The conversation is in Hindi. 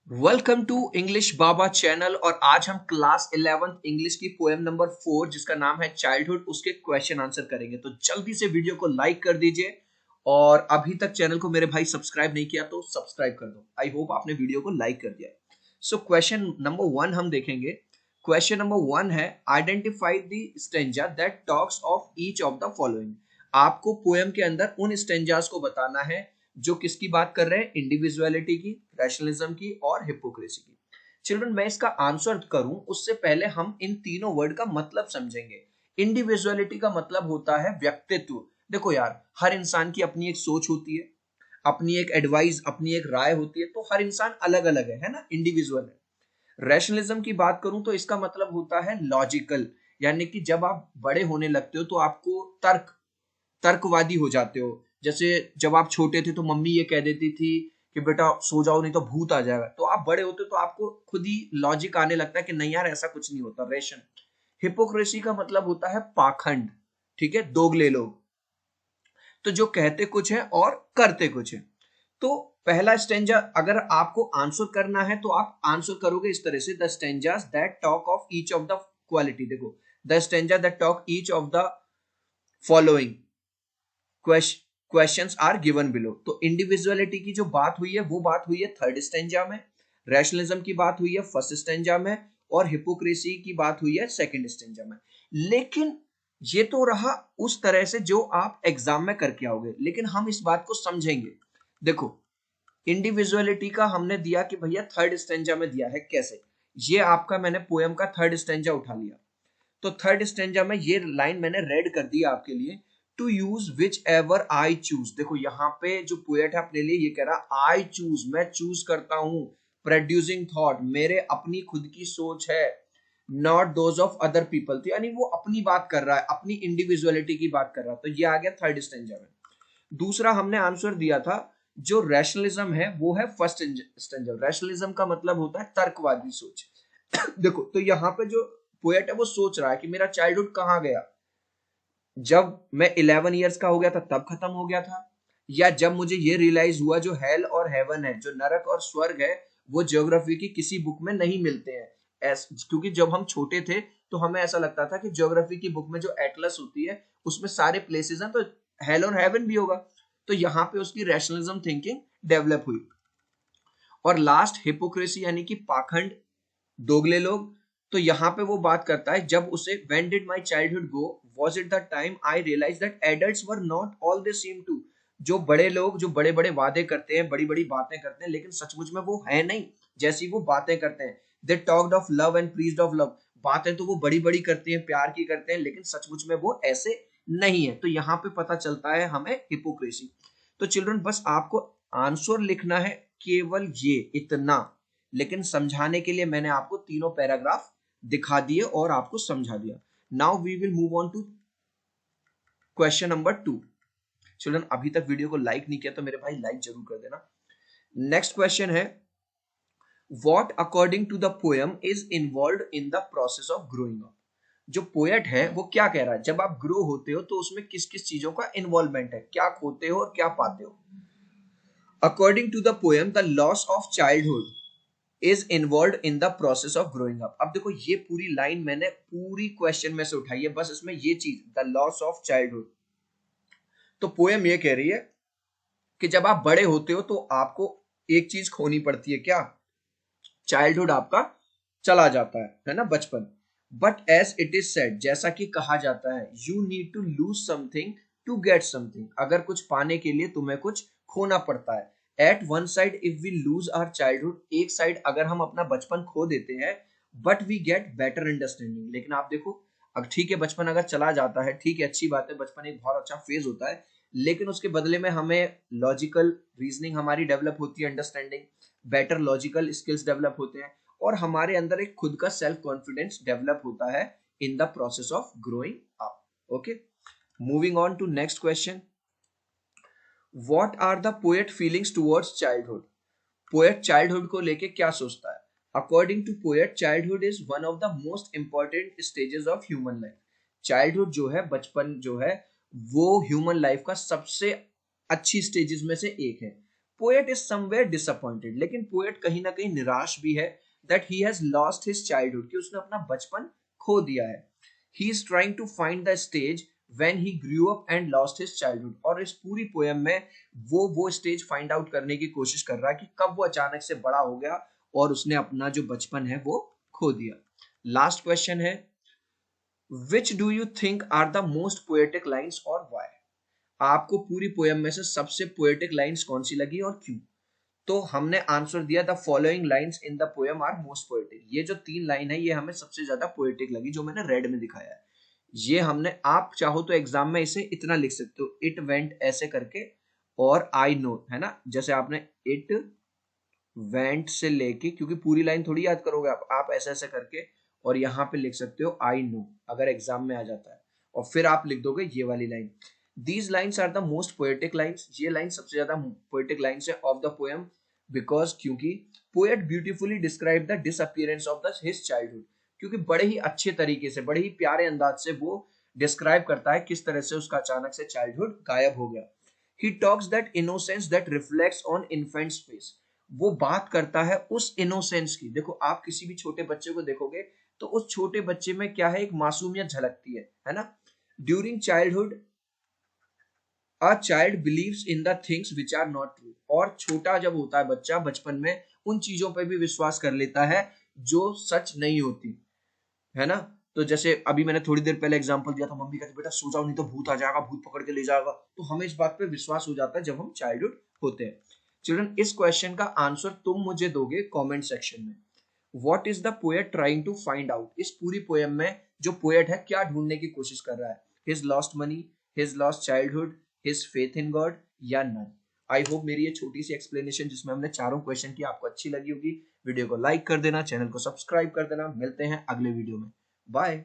Welcome to English Baba channel. और आज हम क्लास 11th इंग्लिश की पोएम नंबर 4 जिसका नाम है चाइल्डहुड उसके क्वेश्चन आंसर करेंगे। तो जल्दी से वीडियो को लाइक कर दीजिए और अभी तक चैनल को मेरे भाई सब्सक्राइब नहीं किया तो सब्सक्राइब कर दो। आई होप आपने वीडियो को लाइक कर दिया। सो क्वेश्चन नंबर 1 हम देखेंगे। क्वेश्चन नंबर 1 है identify the stanza that talks of each of the following. आपको पोएम के अंदर उन स्टेंजास को बताना है जो किसकी बात कर रहे हैं, इंडिविजुअलिटी की, रैशनलिज्म की और हिपोक्रेसी की। चिल्ड्रन, मैं इसका आंसर करूं उससे पहले हम इन तीनों वर्ड का मतलब समझेंगे। इंडिविजुअलिटी का मतलब होता है व्यक्तित्व। देखो यार, हर इंसान की अपनी एक सोच होती है, अपनी एक एडवाइस, अपनी एक राय होती है, तो हर इंसान अलग अलग है ना, इंडिविजुअल है। रैशनलिज्म की बात करूं तो इसका मतलब होता है लॉजिकल, यानी कि जब आप बड़े होने लगते हो तो आपको तर्कवादी हो जाते हो। जैसे जब आप छोटे थे तो मम्मी ये कह देती थी कि बेटा सो जाओ नहीं तो भूत आ जाएगा, तो आप बड़े होते हो तो आपको खुद ही लॉजिक आने लगता है कि नहीं यार ऐसा कुछ नहीं होता। रेशन। हिपोक्रेसी का मतलब होता है पाखंड, ठीक है, दोगले लोग, तो जो कहते कुछ है और करते कुछ है। तो पहला स्टेंजा अगर आपको आंसर करना है तो आप आंसर करोगे इस तरह से, the stanzas that talk of each of the quality. देखो, the stanza that talk each of the following questions are given below. तो इंडिविजुअलिटी की जो बात हुई है वो बात हुई है थर्ड स्टेंजा में, रैशनलिज्म की बात हुई है फर्स्ट स्टेंजा में और हिपोक्रेसी की बात हुई है सेकंड स्टेंजा में। लेकिन ये तो रहा उस तरह से जो आप एग्जाम में करके आओगे, लेकिन हम इस बात को समझेंगे। देखो, इंडिविजुअलिटी का हमने दिया कि भैया थर्ड स्टेंजा में दिया है। कैसे? ये आपका मैंने पोएम का थर्ड स्टेंजा उठा लिया, तो थर्ड स्टेंजा में ये लाइन मैंने रेड कर दी आपके लिए, to use whichever I choose. देखो यहाँ पे जो पोएट है अपने लिए ये कह रहा आई चूज, मैं चूज करता हूं, प्रोड्यूसिंग थॉट, मेरे अपनी खुद की सोच है, not those of other people. तो यानी वो अपनी बात कर रहा है, अपनी इंडिविजुअलिटी की बात कर रहा है। तो ये आ गया थर्ड स्टेंजा में। दूसरा हमने आंसर दिया था जो रैशनलिज्म है वो है फर्स्ट स्टेंजा। रैशनलिज्म का मतलब होता है तर्कवादी सोच। देखो, तो यहाँ पे जो पोएट है वो सोच रहा है कि मेरा चाइल्डहुड कहाँ गया, जब मैं 11 ईयर्स का हो गया था तब खत्म हो गया था, या जब मुझे ये रियलाइज हुआ जो हेल और हेवन है, जो नरक और स्वर्ग है, वो ज्योग्राफी की किसी बुक में नहीं मिलते हैं। क्योंकि जब हम छोटे थे तो हमें ऐसा लगता था कि ज्योग्राफी की बुक में जो एटलस होती है उसमें सारे प्लेसेस हैं, तो हेल और हेवन भी होगा। तो यहाँ पे उसकी रैशनलिज्म थिंकिंग डेवलप हुई। और लास्ट हिपोक्रेसी यानी कि पाखंड, दोगले लोग। तो यहाँ पे वो बात करता है जब उसे when did my childhood go, was it the time I realise that adults were not all they seem to. जो बड़े लोग जो बड़े बड़े वादे करते हैं, बड़ी बड़ी बातें करते हैं, लेकिन सचमुच में वो है नहीं जैसी वो बातें करते हैं। They talked of love and praised of love. बातें तो वो बड़ी बड़ी करते हैं, प्यार की करते हैं, लेकिन सचमुच में वो ऐसे नहीं है। तो यहाँ पे पता चलता है हमें हिपोक्रेसी। तो चिल्ड्रन, बस आपको आंसर लिखना है, केवल ये इतना। लेकिन समझाने के लिए मैंने आपको तीनों पैराग्राफ दिखा दिए और आपको समझा दिया। Now we will move on to question number 2। Children, अभी तक वीडियो को लाइक नहीं किया तो मेरे भाई लाइक जरूर कर देना। नेक्स्ट क्वेश्चन है, what according to the poem is involve in the process of growing up. जो पोएट है वो क्या कह रहा है, जब आप ग्रो होते हो तो उसमें किस किस चीजों का इन्वॉल्वमेंट है, क्या खोते हो और क्या पाते हो। According to the poem the loss of childhood is involve in the process of growing up. अब देखो, ये पूरी लाइन मैंने पूरी क्वेश्चन में से उठाई है, बस इसमें ये चीज, द लॉस ऑफ चाइल्डहुड। तो पोएम ये कह रही है कि जब आप बड़े होते हो तो आपको एक चीज खोनी पड़ती है, क्या? चाइल्डहुड आपका चला जाता है ना, बचपन। But as it is said, जैसा कि कहा जाता है, you need to lose something to get something. अगर कुछ पाने के लिए तुम्हें कुछ खोना पड़ता है। At one side if we lose our childhood, एक साइड अगर हम अपना बचपन खो देते हैं, but we get better understanding. लेकिन आप देखो, अब ठीक है बचपन अगर चला जाता है, ठीक है अच्छी बात है, बचपन एक बहुत अच्छा फेज होता है, लेकिन उसके बदले में हमें लॉजिकल रीजनिंग हमारी डेवलप होती है, understanding, better logical skills develop होते हैं, और हमारे अंदर एक खुद का सेल्फ कॉन्फिडेंस डेवलप होता है in the process of growing up. Okay, moving on to next question, what are the poet feelings towards childhood. Poet childhood को लेके क्या सोचता है। According to poet, childhood is one of the most important stages of human life. Childhood जो है, बचपन जो है, वो ह्यूमन लाइफ का सबसे अच्छी स्टेजेस में से एक है। पोएट इज समवेयर डिसअपॉइंटेड, लेकिन पोएट कहीं ना कहीं निराश भी है that he has lost his childhood, कि उसने अपना बचपन खो दिया है। He is trying to find the stage when he grew up and lost his childhood, और इस पूरी पोएम में वो स्टेज फाइंड आउट करने की कोशिश कर रहा है कि कब वो अचानक से बड़ा हो गया और उसने अपना जो बचपन है वो खो दिया। लास्ट क्वेश्चन है, which do you think are the most poetic lines और व्हाई? आपको पूरी पोएम में से सबसे पोएटिक लाइन्स कौन सी लगी और क्यों? तो हमने आंसर दिया, the following lines in the poem are most poetic. ये जो 3 लाइन है ये हमें सबसे ज्यादा पोएटिक लगी, जो मैंने रेड में दिखाया है। ये हमने, आप चाहो तो एग्जाम में इसे इतना लिख सकते हो, इट वेंट ऐसे करके, और आई नो, है ना, जैसे आपने इट वेंट से लेके, क्योंकि पूरी लाइन थोड़ी याद करोगे आप ऐसे ऐसे करके, और यहाँ पे लिख सकते हो आई नो अगर एग्जाम में आ जाता है, और फिर आप लिख दोगे ये वाली line. These lines are the most poetic lines, ये लाइन सबसे ज्यादा पोएटिक लाइन्स है ऑफ द पोएम, बिकॉज क्योंकि poet beautifully describe the disappearance of the his childhood, क्योंकि बड़े ही अच्छे तरीके से, बड़े ही प्यारे अंदाज से वो डिस्क्राइब करता है किस तरह से उसका अचानक से चाइल्डहुड गायब हो गया। He talks that innocence that reflects on infants face, वो बात करता है उस इनोसेंस की। देखो आप किसी भी छोटे बच्चे को देखोगे तो उस छोटे बच्चे में क्या है, एक मासूमियत झलकती है ना। During childhood a child believes in the things which are not true, और छोटा जब होता है बच्चा बचपन में उन चीजों पर भी विश्वास कर लेता है जो सच नहीं होती, है ना। तो जैसे अभी मैंने थोड़ी देर पहले एग्जांपल दिया था, मम्मी कहती बेटा सो जाओ नहीं तो भूत आ जाएगा, भूत पकड़ के ले जाएगा, तो हमें इस बात पे विश्वास हो जाता है जब हम चाइल्डहुड होते हैं। चिल्ड्रन, इस क्वेश्चन का आंसर तुम मुझे दोगे कमेंट सेक्शन में। What is the poet trying to find out, इस पूरी पोएम में जो पोएट है क्या ढूंढने की कोशिश कर रहा है? His lost money, his lost childhood, his faith in God, या नन? आई होप मेरी ये छोटी सी एक्सप्लेनेशन जिसमें हमने चारों क्वेश्चन की आपको अच्छी लगी होगी। वीडियो को लाइक कर देना, चैनल को सब्सक्राइब कर देना। मिलते हैं अगले वीडियो में, बाय।